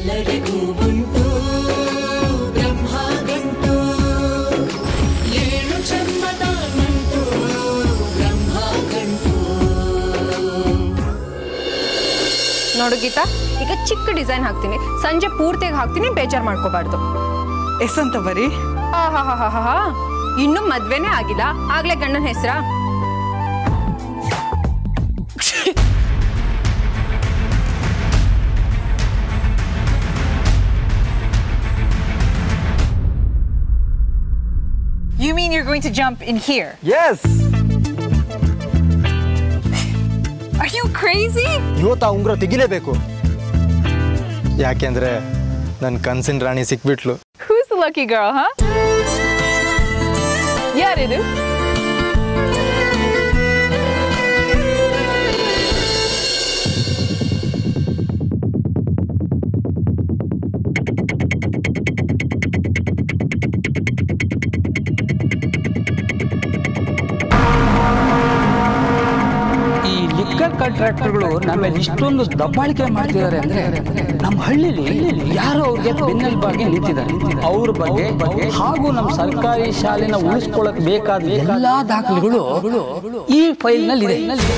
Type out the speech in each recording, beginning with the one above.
ಎಲ್ಲರಿಗೂ ಉಂಟು ಬ್ರಹ್ಮ ಗಂಟು, 7 ಜನ್ಮದ ನಂಟು ಬ್ರಹ್ಮ ಗಂಟು. ನೋಡು ಗೀತಾ, ಈಗ ಚಿಕ್ಕ ಡಿಸೈನ್ ಹಾಕ್ತೀನಿ, ಸಂಜೆ ಪೂರ್ತಿಯಾಗಿ ಹಾಕ್ತೀನಿ, ಬೇಜಾರು ಮಾಡ್ಕೋಬಾರ್ದು. ಎಷ್ಟಂತ ಬರೀ? ಇನ್ನು ಮದ್ವೆನೇ ಆಗಿಲ್ಲ, ಆಗ್ಲೇ ಗಂಡನ ಹೆಸರಾ? You mean you're going to jump in here? Yes. Are you crazy? ಇವತ್ತು ಆ ಉಂಗುರ ತೆಗಿಲೇಬೇಕು, ಯಾಕೆಂದ್ರೆ ನನ್ನ ಕನ್ಸಿನ ರಾಣಿ ಸಿಕ್ಬಿಟ್ಲು. Who's the lucky girl, huh? ಯಾರಿದು? ಕಾಂಟ್ರಾಕ್ಟರ್ಗಳು ನಮ್ಮ ಇಷ್ಟೊಂದು ದಬ್ಬಾಳಿಕೆ ಮಾಡ್ತಿದ್ದಾರೆ ಅಂದ್ರೆ ನಮ್ಮ ಹಳ್ಳಿಲಿ ಯಾರು ಅವ್ರಿಗೆ ಬೆನ್ನೆಲುಬಾಗಿ ನಿಂತಿದ್ದಾರೆ. ಅವ್ರ ಬಗ್ಗೆ ಹಾಗೂ ನಮ್ಮ ಸರ್ಕಾರಿ ಶಾಲೆನ ಉಳಿಸ್ಕೊಳ್ಳಕ್ ಬೇಕಾದ ಎಲ್ಲಾ ದಾಖಲೆಗಳು ಈ ಫೈಲ್ ನಲ್ಲಿ ಇದೆ.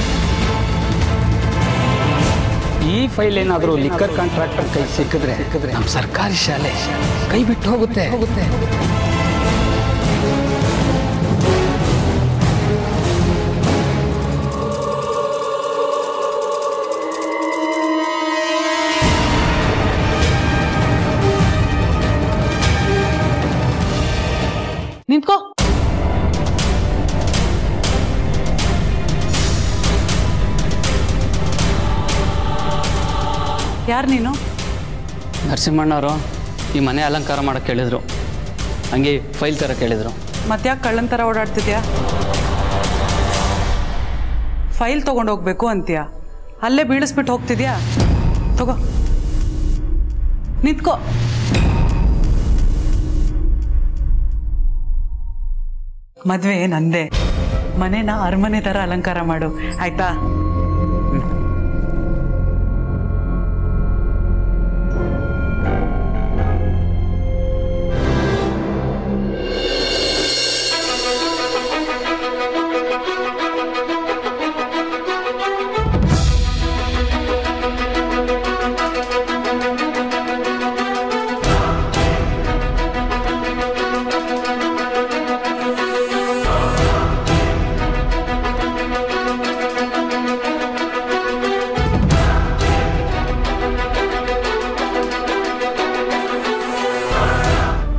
ಈ ಫೈಲ್ ಏನಾದರೂ ಲಿಕ್ಕರ್ ಕಾಂಟ್ರಾಕ್ಟರ್ ಕೈ ಸಿಕ್ಕಿದ್ರೆ ನಮ್ಮ ಸರ್ಕಾರಿ ಶಾಲೆ ಕೈ ಬಿಟ್ಟು ಹೋಗುತ್ತೆ. ನಿಂತ್ಕೋ. ಯಾರು ನೀನು? ನರಸಿಂಹಣ್ಣವರು ಈ ಮನೆ ಅಲಂಕಾರ ಮಾಡಕ್ಕೆ ಹೇಳಿದ್ರು, ಹಂಗೆ ಫೈಲ್ ತರ ಕೇಳಿದ್ರು. ಮತ್ತ್ಯಾಕೆ ಕಳ್ಳನ್ ಥರ ಓಡಾಡ್ತಿದ್ಯಾ? ಫೈಲ್ ತೊಗೊಂಡೋಗ್ಬೇಕು ಅಂತೀಯ, ಅಲ್ಲೇ ಬೀಳಿಸ್ಬಿಟ್ಟು ಹೋಗ್ತಿದ್ಯಾ? ತಗೋ, ನಿಂತ್ಕೋ. ಮದ್ವೆ ನಂದೆ, ಮನೆನ ಅರಮನೆ ಥರ ಅಲಂಕಾರ ಮಾಡು, ಆಯ್ತಾ?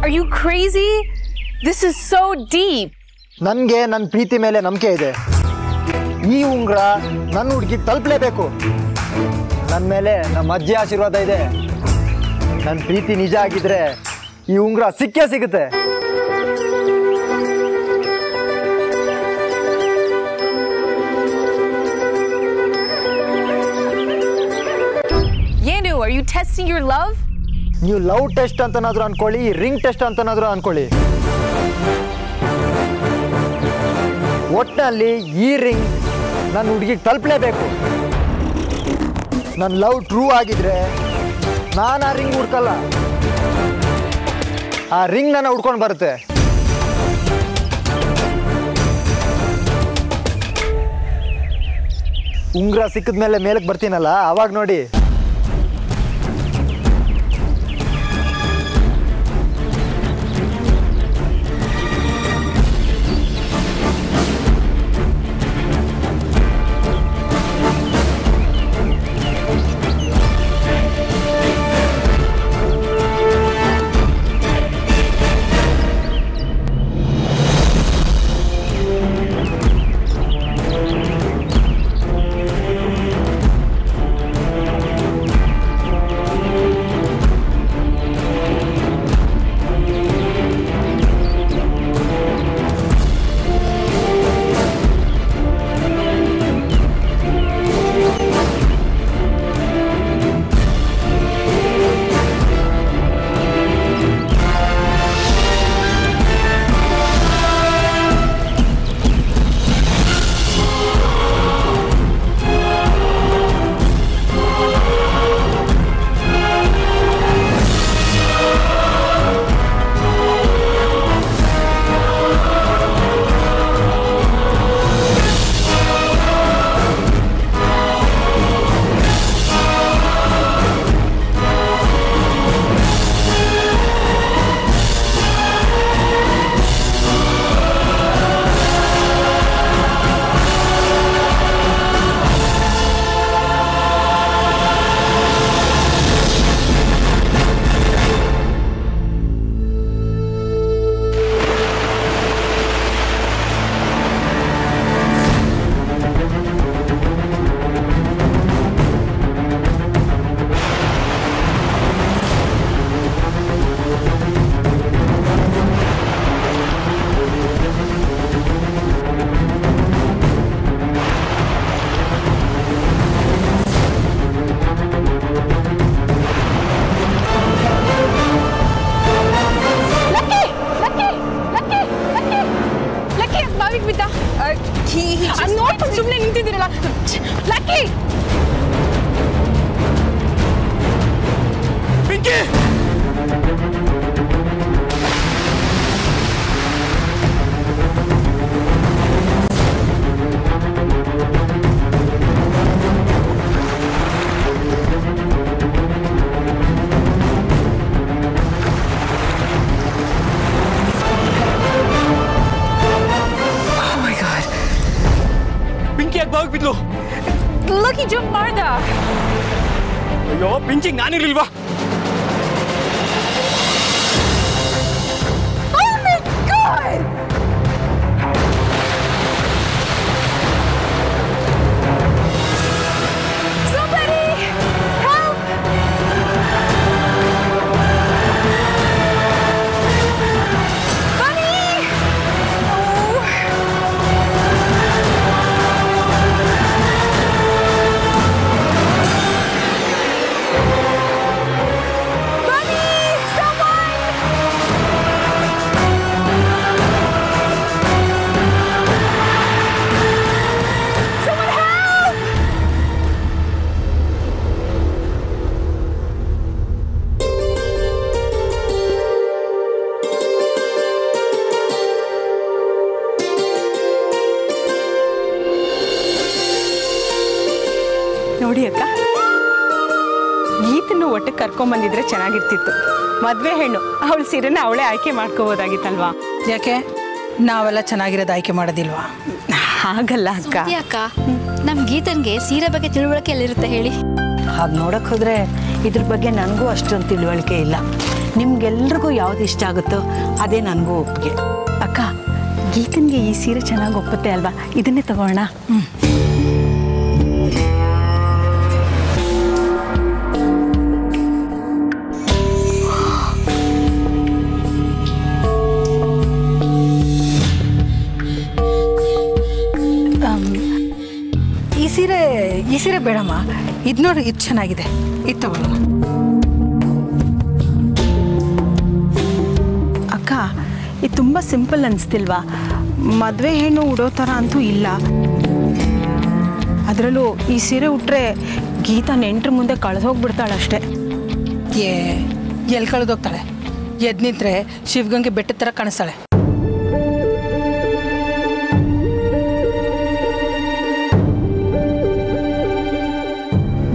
Are you crazy? This is so deep. ನನಗೆ ನನ್ನ ಪ್ರೀತಿ ಮೇಲೆ ನಂಬಿಕೆ ಇದೆ. ಈ ಉಂಗುರ ನನ್ನ ಹುಡುಗಿ ತಲುಪಲೇಬೇಕು. ನನ್ನ ಮೇಲೆ ನಮ್ಮ ಅಜ್ಜಿ ಆಶೀರ್ವಾದ ಇದೆ. ನನ್ನ ಪ್ರೀತಿ ನಿಜ ಆಗಿದ್ರೆ ಈ ಉಂಗುರ ಸಿಕ್ಕೇ ಸಿಗುತ್ತೆ. ಏನು? Are you testing your love? ನೀವು ಲವ್ ಟೆಸ್ಟ್ ಅಂತನಾದ್ರೂ ಅನ್ಕೊಳ್ಳಿ, ರಿಂಗ್ ಟೆಸ್ಟ್ ಅಂತನಾದ್ರೂ ಅನ್ಕೊಳ್ಳಿ, ಒಟ್ಟಿನಲ್ಲಿ ಈ ರಿಂಗ್ ನನ್ನ ಹುಡುಗಿಗೆ ತಲುಪಲೇಬೇಕು. ನನ್ನ ಲವ್ ಟ್ರೂ ಆಗಿದ್ರೆ ನಾನು ಆ ರಿಂಗ್ ಹುಡ್ಕಲ್ಲ, ಆ ರಿಂಗ್ ನನ್ನ ಹುಡ್ಕೊಂಡು ಬರುತ್ತೆ. ಉಂಗುರ ಸಿಕ್ಕಿದ್ಮೇಲೆ ಮೇಲಕ್ಕೆ ಬರ್ತೀನಲ್ಲ, ಅವಾಗ ನೋಡಿ. ಯಾಕೆ ಜಂಪ್ ಮಾಡ್ದ? ಅಯ್ಯೋ ಪಿಂಚಿಂಗ್ ನಾನಿರ್ಲಿಲ್ವಾ? ನೋಡಿ ಅಕ್ಕ, ಗೀತನ್ನು ಒಟ್ಟಿಗೆ ಕರ್ಕೊಂಬಂದಿದ್ರೆ ಚೆನ್ನಾಗಿರ್ತಿತ್ತು. ಮದುವೆ ಹೆಣ್ಣು, ಅವಳ ಸೀರೆನ ಅವಳೇ ಆಯ್ಕೆ ಮಾಡ್ಕೋಬೋದಾಗಿತ್ತಲ್ವಾ? ಯಾಕೆ ನಾವೆಲ್ಲ ಚೆನ್ನಾಗಿರೋದು ಆಯ್ಕೆ ಮಾಡೋದಿಲ್ವಾ? ಹಾಗಲ್ಲ ಅಕ್ಕ. ಅಕ್ಕ, ನಮ್ ಗೀತನ್ಗೆ ಸೀರೆ ಬಗ್ಗೆ ತಿಳುವಳಿಕೆ ಎಲ್ಲಿರುತ್ತೆ ಹೇಳಿ? ಹಾಗೆ ನೋಡಕ್ ಹೋದ್ರೆ ಇದ್ರ ಬಗ್ಗೆ ನನಗೂ ಅಷ್ಟೊಂದು ತಿಳುವಳಿಕೆ ಇಲ್ಲ. ನಿಮ್ಗೆಲ್ರಿಗೂ ಯಾವ್ದು ಇಷ್ಟ ಆಗುತ್ತೋ ಅದೇ ನನಗೂ ಒಪ್ಪಿಗೆ. ಅಕ್ಕ, ಗೀತನ್ಗೆ ಈ ಸೀರೆ ಚೆನ್ನಾಗಿ ಒಪ್ಪುತ್ತೆ ಅಲ್ವಾ? ಇದನ್ನೇ ತಗೋಣ. ಈ ಸೀರೆ ಬೇಡಮ್ಮ, ಇದು ನೋಡಿ, ಇದು ಚೆನ್ನಾಗಿದೆ, ಇದು ತಗೊಳ್ಳೋಣ. ಅಕ್ಕ, ಇದು ತುಂಬ ಸಿಂಪಲ್ ಅನಿಸ್ತಿಲ್ವಾ? ಮದುವೆ ಹೆಣ್ಣು ಉಡೋ ಥರ ಅಂತೂ ಇಲ್ಲ. ಅದರಲ್ಲೂ ಈ ಸೀರೆ ಉಟ್ರೆ ಗೀತಾ ನೆಂಟ್ರ ಮುಂದೆ ಕಳೆದೋಗ್ಬಿಡ್ತಾಳಷ್ಟೆ. ಎಲ್ಲಿ ಕಳೆದೋಗ್ತಾಳೆ? ಎದ್ದು ನಿಂತ್ರೆ ಶಿವಗಂಗೆ ಬೆಟ್ಟದ ಥರ ಕಾಣಿಸ್ತಾಳೆ.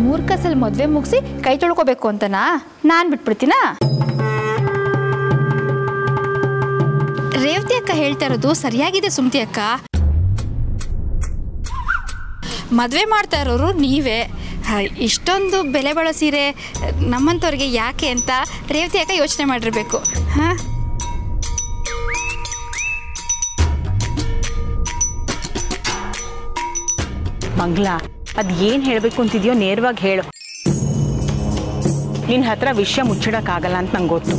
ಮೂರ್ಖಸಲ್ ಮದ್ವೆ ಮುಗಿಸಿ ಕೈ ತೊಳ್ಕೋಬೇಕು ಅಂತನಾ ನಾನು ಬಿಟ್ಬಿಡ್ತೀನಾ? ರೇವತಿ ಅಕ್ಕ ಹೇಳ್ತಾ ಇರೋದು ಸರಿಯಾಗಿದೆ ಸುಮ್ತಿ ಅಕ್ಕ. ಮದುವೆ ಮಾಡ್ತಾ ಇರೋರು ನೀವೇ. ಇಷ್ಟೊಂದು ಬೆಲೆ ಬಾಳೋ ಸೀರೆ ನಮ್ಮಂಥವ್ರಿಗೆ ಯಾಕೆ ಅಂತ ರೇವತಿ ಅಕ್ಕ ಯೋಚನೆ ಮಾಡಿರ್ಬೇಕು. ಹಾಂ, ಮಂಗ್ಲ, ಅದು ಏನು ಹೇಳಬೇಕು ಅಂತಿದೆಯೋ ನೇರವಾಗಿ ಹೇಳು. ನಿನ್ನ ಹತ್ರ ವಿಷಯ ಮುಚ್ಚಿಡೋಕ್ಕಾಗಲ್ಲ ಅಂತ ನಂಗೆ ಗೊತ್ತು.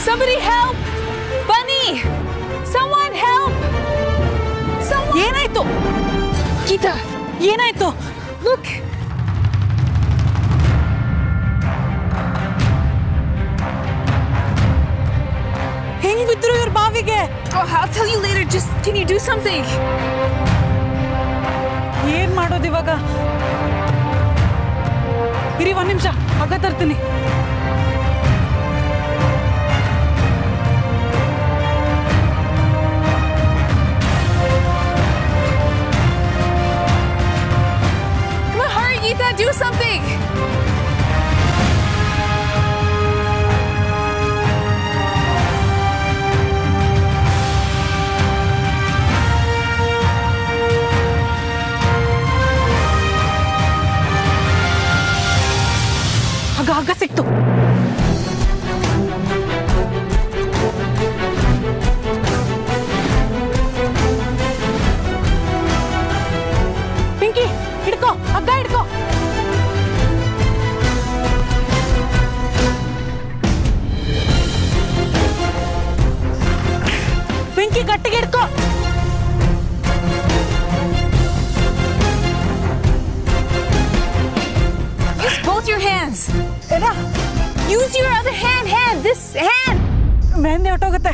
Somebody help! Bunny! Someone help! ಏನಾಯ್ತು ಗೀತಾ? ಏನಾಯ್ತು? Look! ಹೆಂಗ್ ಬಿದ್ರು ಇವ್ರ ಬಾವಿಗೆ? Oh, I'll tell you later. Just can you do something? ಏನ್ ಮಾಡೋದು ಇವಾಗ? ಇರಿ, ಒಂದ್ ನಿಮಿಷ, ಹಗ್ಗ ತರ್ತೀನಿ. Come on, hurry, Geeta, do something! ಹಗ್ಗ ಸಿಕ್ತು. ಪಿಂಕಿ, ಹಿಡ್ಕೋ, ಹಗ್ಗ ಹಿಡ್ಕೋ. Pinki, ಗಟ್ಟಿಗೆ ಹಿಡ್ಕೋ. Use both your hands. Use your other hand, this hand. Mehndi ಹೊಟ್ಟೋಗುತ್ತೆ.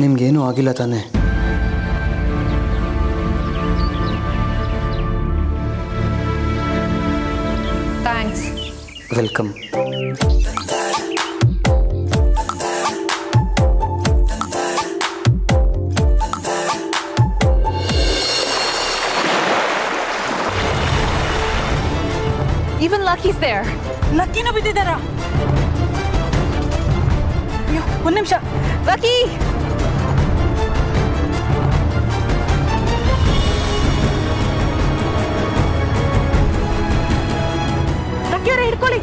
ನಿಮ್ಗೇನೂ ಆಗಿಲ್ಲ ತಾನೆ? Thanks. Welcome. Even Lucky's there. ಲಕ್ಕಿನೂ ಬಿದ್ದಿದ್ದಾರ? ಅಯ್ಯೋ, ಒಂದು ನಿಮಿಷ. Lucky! ಲಕ್ಕಿ ಅವರೇ ಹಿಡ್ಕೊಳ್ಳಿ.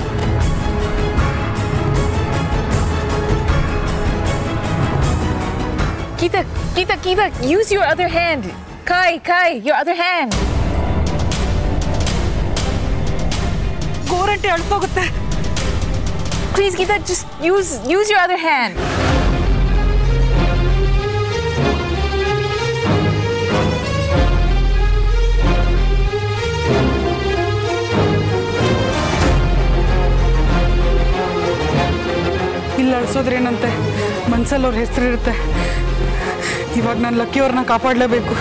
Geeta, use your other hand. Kai, your other hand. ಗೋರಂಟಿ ಅಳ್ಸೋಗುತ್ತೆ. Please, Geeta, just use your other hand. ಇಲ್ಲ ಅಳ್ಸೋದ್ರೇನಂತೆ, ಮನ್ಸಲ್ಲಿ ಅವ್ರ ಹೆಸರಿರುತ್ತೆ. ಇವಾಗ ನಾನು ಲಕ್ಕಿಯವ್ರನ್ನ ಕಾಪಾಡಲೇಬೇಕು.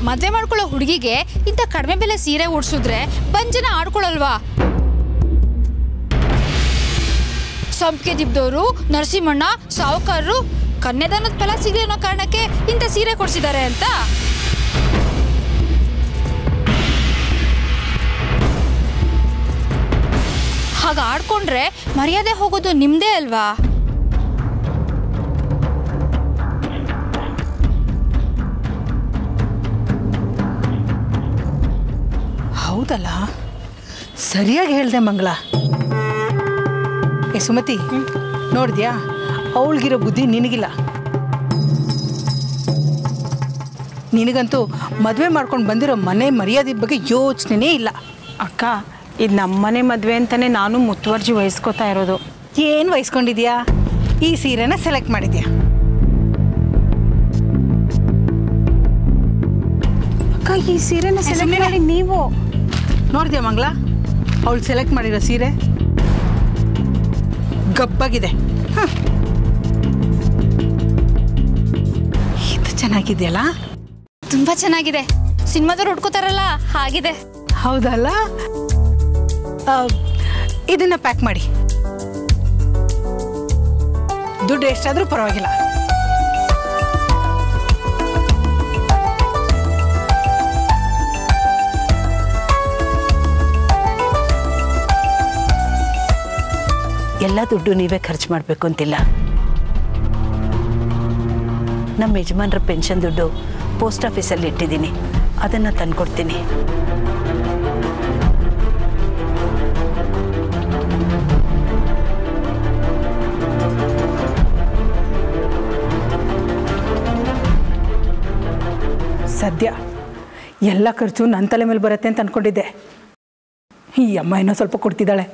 ಮದುವೆ ಮಾಡ್ಕೊಳ್ಳೋ ಹುಡುಗಿಗೆ ಇಂಥ ಕಡಿಮೆ ಬೆಲೆ ಸೀರೆ ಉಡ್ಸಿದ್ರೆ ಬಂಜನ ಆಡ್ಕೊಳ್ಳಲ್ವಾ? ಸಂಪಿಗೆ ದಿಬ್ದವರು, ನರಸಿಂಹಣ್ಣ, ಸಾವುಕಾರರು ಕನ್ಯಾದಾನದ ಫಲ ಸಿಗಲಿ ಅನ್ನೋ ಕಾರಣಕ್ಕೆ ಇಂಥ ಸೀರೆ ಕೊಡಿಸಿದ್ದಾರೆ ಅಂತ. ಹಾಗ ಆಡ್ಕೊಂಡ್ರೆ ಮರ್ಯಾದೆ ಹೋಗೋದು ನಿಮ್ದೇ ಅಲ್ವಾ? ಹೌದಲ್ಲ, ಸರಿಯಾಗಿ ಹೇಳ್ದೆ ಮಂಗಳ. ಏ ಸುಮತಿ, ನೋಡಿದ್ಯಾ, ಅವಳಿಗಿರೋ ಬುದ್ಧಿ ನಿನಗಿಲ್ಲ. ನಿನಗಂತೂ ಮದುವೆ ಮಾಡ್ಕೊಂಡು ಬಂದಿರೋ ಮನೆ ಮರ್ಯಾದೆ ಬಗ್ಗೆ ಯೋಚನೆನೇ ಇಲ್ಲ. ಅಕ್ಕ, ಇದು ನಮ್ಮನೆ ಮದುವೆ ಅಂತಲೇ ನಾನು ಮುತುವರ್ಜಿ ವಹಿಸ್ಕೋತಾ ಇರೋದು. ಏನು ವಹಿಸ್ಕೊಂಡಿದ್ಯಾ? ಈ ಸೀರೆನ ಸೆಲೆಕ್ಟ್ ಮಾಡಿದ್ಯಾ? ಅಕ್ಕ, ಈ ಸೀರೆನ ಸೆಲೆಕ್ಟ್ ಮಾಡಿ ನೀವು ನೋಡಿದ್ಯಾ ಮಂಗಳ, ಅವಳು ಸೆಲೆಕ್ಟ್ ಮಾಡಿರೋ ಸೀರೆ ಗಬ್ಬಾಗಿದೆ. ಇದು ಚೆನ್ನಾಗಿದೆಯಲ್ಲ? ತುಂಬ ಚೆನ್ನಾಗಿದೆ. ಸಿನಿಮಾದವ್ರು ಉಟ್ಕೋತಾರಲ್ಲ ಹಾಗಿದೆ. ಹೌದಲ್ಲ? ಇದನ್ನ ಪ್ಯಾಕ್ ಮಾಡಿ. ದುಡ್ಡು ಎಷ್ಟಾದರೂ ಪರವಾಗಿಲ್ಲ. ಎಲ್ಲ ದುಡ್ಡು ನೀವೇ ಖರ್ಚು ಮಾಡಬೇಕು ಅಂತಿಲ್ಲ. ನಮ್ಮ ಯಜಮಾನ್ರ ಪೆನ್ಷನ್ ದುಡ್ಡು ಪೋಸ್ಟ್ ಆಫೀಸಲ್ಲಿ ಇಟ್ಟಿದ್ದೀನಿ, ಅದನ್ನು ತಂದ್ಕೊಡ್ತೀನಿ. ಸದ್ಯ ಎಲ್ಲ ಖರ್ಚು ನನ್ನ ತಲೆ ಮೇಲೆ ಬರುತ್ತೆ ಅಂತ ಅಂದ್ಕೊಂಡಿದ್ದೆ. ಈ ಅಮ್ಮ ಇನ್ನೂ ಸ್ವಲ್ಪ ಕೊಡ್ತಿದ್ದಾಳೆ.